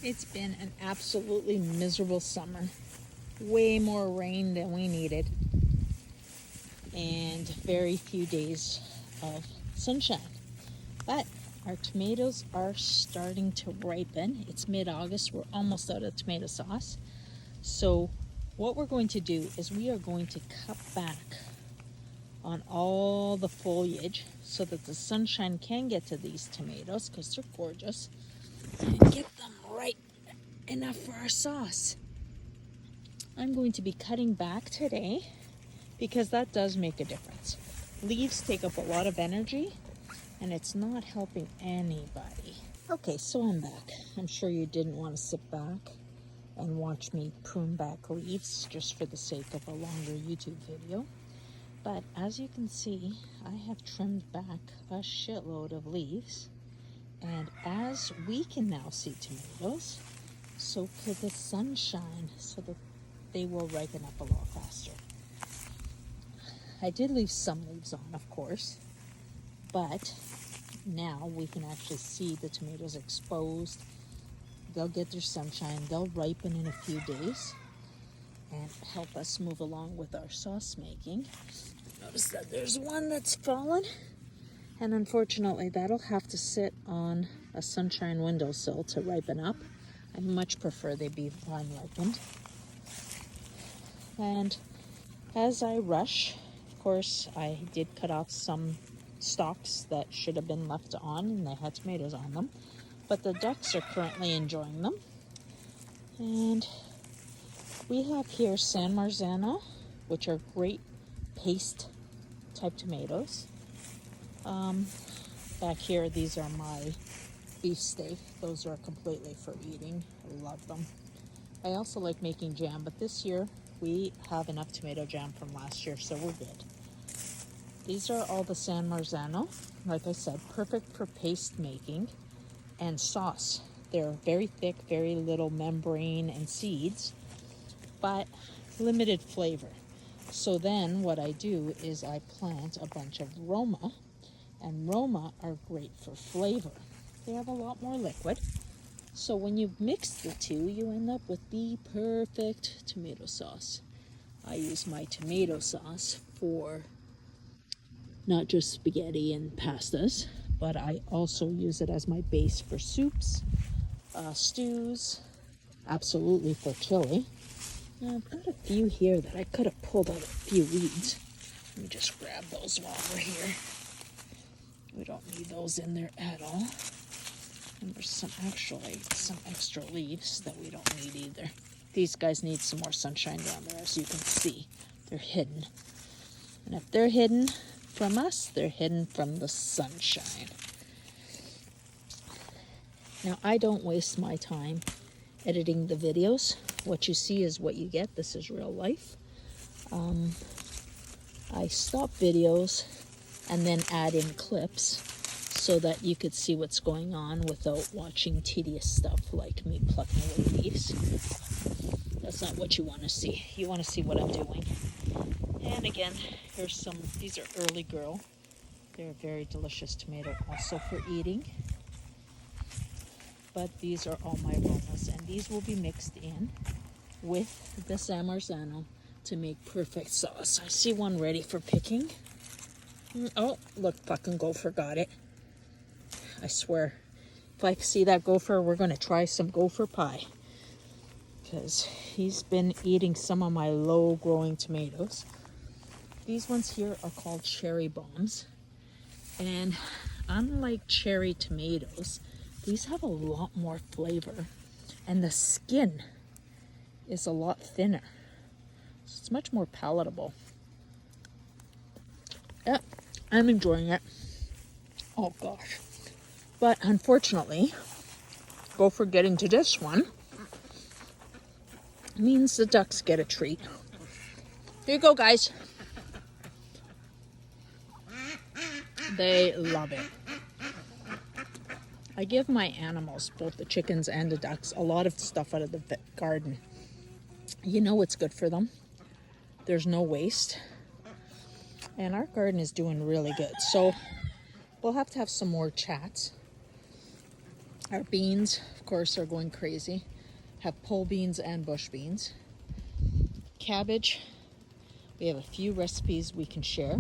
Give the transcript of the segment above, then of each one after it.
It's been an absolutely miserable summer. Way more rain than we needed. And very few days of sunshine. But our tomatoes are starting to ripen. It's mid-August. We're almost out of tomato sauce. So what we're going to do is we are going to cut back on all the foliage so that the sunshine can get to these tomatoes because they're gorgeous, and get them ripe enough for our sauce. I'm going to be cutting back today because that does make a difference. Leaves take up a lot of energy and it's not helping anybody. Okay, so I'm back. I'm sure you didn't want to sit back and watch me prune back leaves just for the sake of a longer YouTube video. But as you can see, I have trimmed back a shitload of leaves. And as we can now see tomatoes, so could the sunshine, so that they will ripen up a lot faster. I did leave some leaves on, of course, but now we can actually see the tomatoes exposed. They'll get their sunshine, they'll ripen in a few days and help us move along with our sauce making. Notice that there's one that's fallen, and unfortunately that'll have to sit on a sunshine windowsill to ripen up. I much prefer they be vine ripened. And as I rush, of course, I did cut off some stalks that should have been left on, and they had tomatoes on them. But the ducks are currently enjoying them. And we have here San Marzano, which are great paste type tomatoes. Back here, these are my beefsteak. Those are completely for eating. I love them. I also like making jam, but this year we have enough tomato jam from last year, so we're good. These are all the San Marzano. Like I said, perfect for paste making and sauce. They're very thick, very little membrane and seeds, but limited flavor. So then what I do is I plant a bunch of Roma, and Roma are great for flavor. They have a lot more liquid. So when you mix the two, you end up with the perfect tomato sauce. I use my tomato sauce for not just spaghetti and pastas, but I also use it as my base for soups, stews, absolutely for chili. Now I've got a few here that I could have pulled out a few weeds. Let me just grab those while we're here. We don't need those in there at all. And there's some extra leaves that we don't need either. These guys need some more sunshine down there, as you can see. They're hidden. And if they're hidden from us, they're hidden from the sunshine. Now, I don't waste my time editing the videos. What you see is what you get. This is real life. I stop videos and then add in clips so that you could see what's going on without watching tedious stuff like me plucking away leaves. That's not what you want to see. You want to see what I'm doing. And again, here's some, these are Early Girl. They're a very delicious tomato also for eating. But these are all my Romas, and these will be mixed in with the San Marzano to make perfect sauce. I see one ready for picking. Oh, look, fucking gopher got it. I swear, if I see that gopher, we're going to try some gopher pie. Because he's been eating some of my low-growing tomatoes. These ones here are called cherry bombs. And unlike cherry tomatoes, these have a lot more flavor. And the skin is a lot thinner. So it's much more palatable. Yeah, I'm enjoying it. Oh gosh. But unfortunately, gopher getting to this one means the ducks get a treat. Here you go, guys. They love it. I give my animals, both the chickens and the ducks, a lot of stuff out of the garden. You know it's good for them. There's no waste. And our garden is doing really good. So we'll have to have some more chats Our beans, of course, are going crazy. Have pole beans and bush beans. Cabbage, we have a few recipes we can share.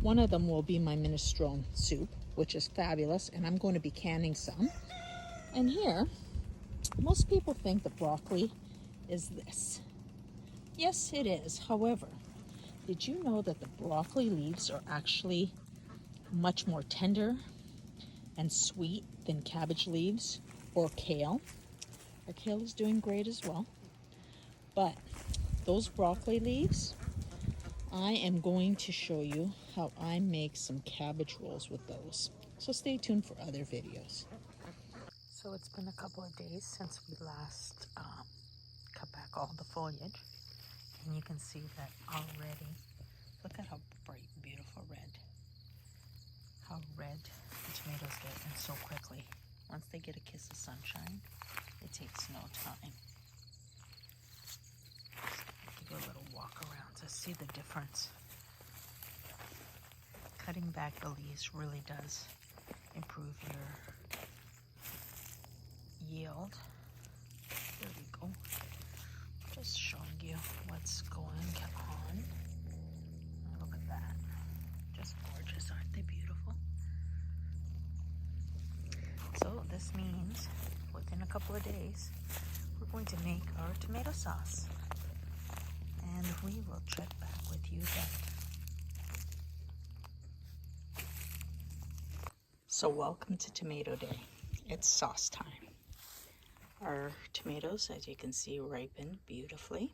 One of them will be my minestrone soup, which is fabulous, and I'm going to be canning some. And here, most people think that broccoli is this. Yes, it is. However, did you know that the broccoli leaves are actually much more tender and sweet than cabbage leaves or kale? Our kale is doing great as well. But those broccoli leaves, I am going to show you how I make some cabbage rolls with those. So stay tuned for other videos. So it's been a couple of days since we last cut back all the foliage. And you can see that already, look at how bright, beautiful red. How red the tomatoes get, and so quickly. Once they get a kiss of sunshine, it takes no time. Give you a little walk around to see the difference. Cutting back the leaves really does improve your yield. There we go. Just showing you what's going on. Look at that. Just gorgeous, aren't they beautiful? So this means within a couple of days, we're going to make our tomato sauce. And we will check back with you then. So welcome to Tomato Day. It's sauce time. Our tomatoes, as you can see, ripen beautifully.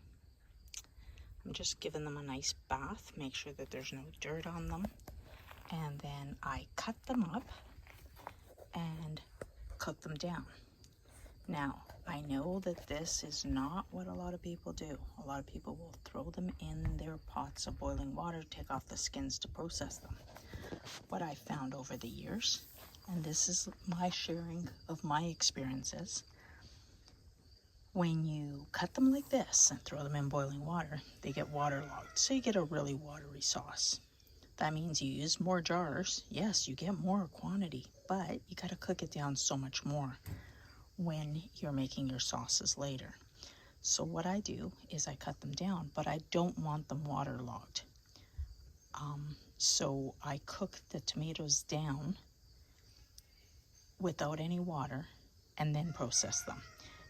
I'm just giving them a nice bath, make sure that there's no dirt on them. And then I cut them up and cook them down. Now, I know that this is not what a lot of people do. A lot of people will throw them in their pots of boiling water, take off the skins to process them. What I found over the years, and this is my sharing of my experiences, when you cut them like this and throw them in boiling water, they get waterlogged. So you get a really watery sauce. That means you use more jars. Yes, you get more quantity, but you got to cook it down so much more when you're making your sauces later. So what I do is I cut them down, but I don't want them waterlogged. So I cook the tomatoes down without any water and then process them.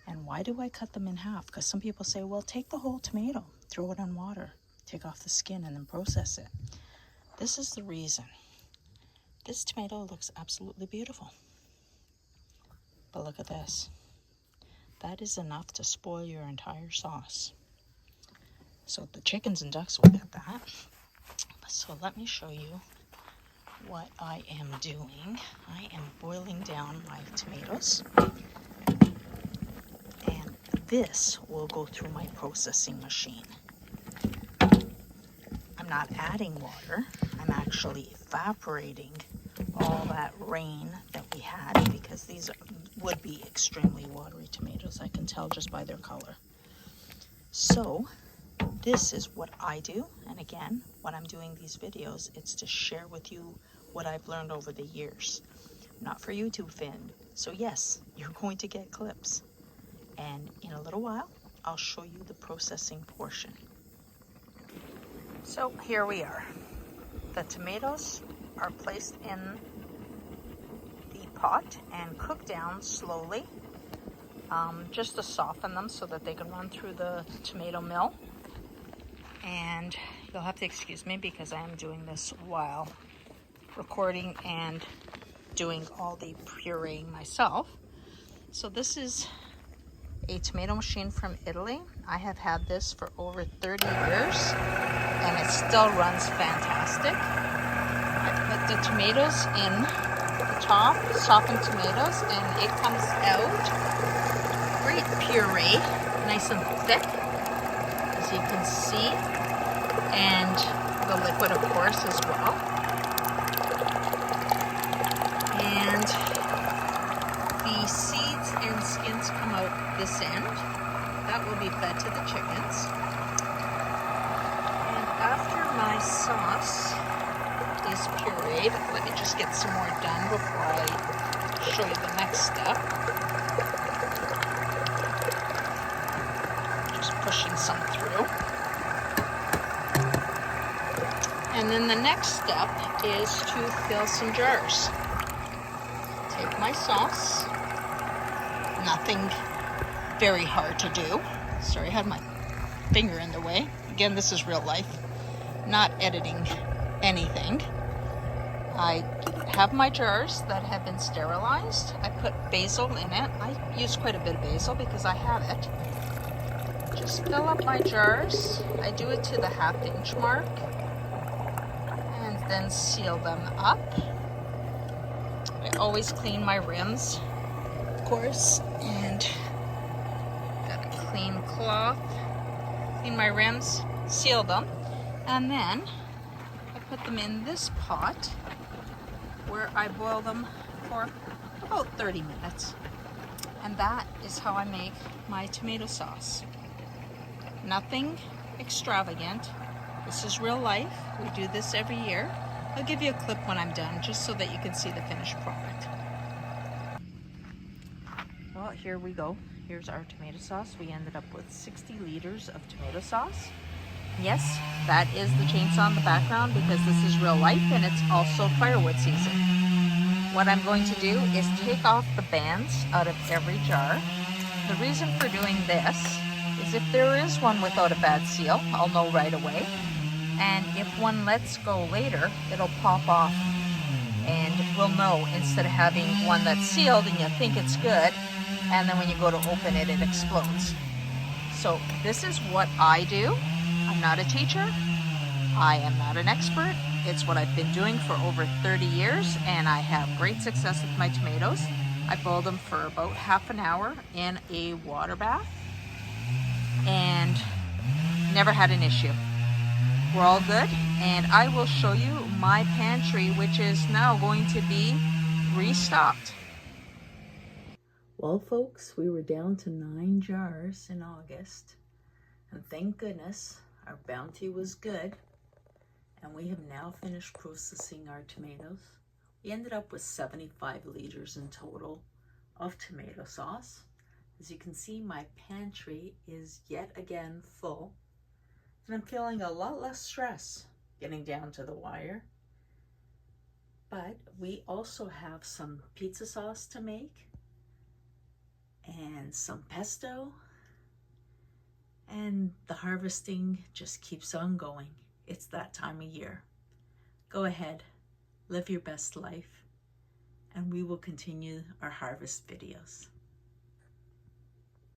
And why do I cut them in half? Because some people say, well, take the whole tomato, throw it in water, take off the skin, and then process it. This is the reason. This tomato looks absolutely beautiful. But look at this. That is enough to spoil your entire sauce. So the chickens and ducks will get that. So let me show you what I am doing. I am boiling down my tomatoes. And this will go through my processing machine. I'm not adding water. I'm actually evaporating all that rain that we had, because these would be extremely watery tomatoes. I can tell just by their color. So this is what I do. And again, when I'm doing these videos, it's to share with you what I've learned over the years. Not for YouTube fame. So yes, you're going to get clips. And in a little while, I'll show you the processing portion. So here we are. The tomatoes are placed in the pot and cooked down slowly, just to soften them so that they can run through the tomato mill. And you'll have to excuse me because I am doing this while recording and doing all the pureeing myself. So this is a tomato machine from Italy. I have had this for over 30 years and it still runs fantastic. I put the tomatoes in the top, softened tomatoes, and it comes out great puree, nice and thick, as you can see, and the liquid, of course, as well. And the seeds and skins come out this end. That will be fed to the chickens. And after my sauce is pureed, let me just get some more done before I show you the next step. through. And then the next step is to fill some jars. Take my sauce. Nothing very hard to do. Sorry, I had my finger in the way. Again, this is real life, not editing anything. I have my jars that have been sterilized. I put basil in it. I use quite a bit of basil because I have it. Just fill up my jars. I do it to the 1/2 inch mark and then seal them up. I always clean my rims, of course, and got a clean cloth. Clean my rims, seal them, and then I put them in this pot where I boil them for about 30 minutes. And that is how I make my tomato sauce. Nothing extravagant. This is real life. We do this every year. I'll give you a clip when I'm done, just so that you can see the finished product. Well, here we go. Here's our tomato sauce. We ended up with 60 liters of tomato sauce. Yes, that is the chainsaw in the background because this is real life and it's also firewood season. What I'm going to do is take off the bands out of every jar. The reason for doing this is if there is one without a bad seal, I'll know right away. And if one lets go later, it'll pop off and we'll know, instead of having one that's sealed and you think it's good, and then when you go to open it, it explodes. So this is what I do. I'm not a teacher. I am not an expert. It's what I've been doing for over 30 years, and I have great success with my tomatoes. I boil them for about 1/2 hour in a water bath and never had an issue. We're all good, and I will show you my pantry, which is now going to be restocked. Well, folks, we were down to 9 jars in August, and thank goodness our bounty was good, and we have now finished processing our tomatoes. We ended up with 75 liters in total of tomato sauce. As you can see, my pantry is yet again full, and I'm feeling a lot less stress getting down to the wire. But we also have some pizza sauce to make, and some pesto, and the harvesting just keeps on going. It's that time of year. Go ahead, live your best life, and we will continue our harvest videos.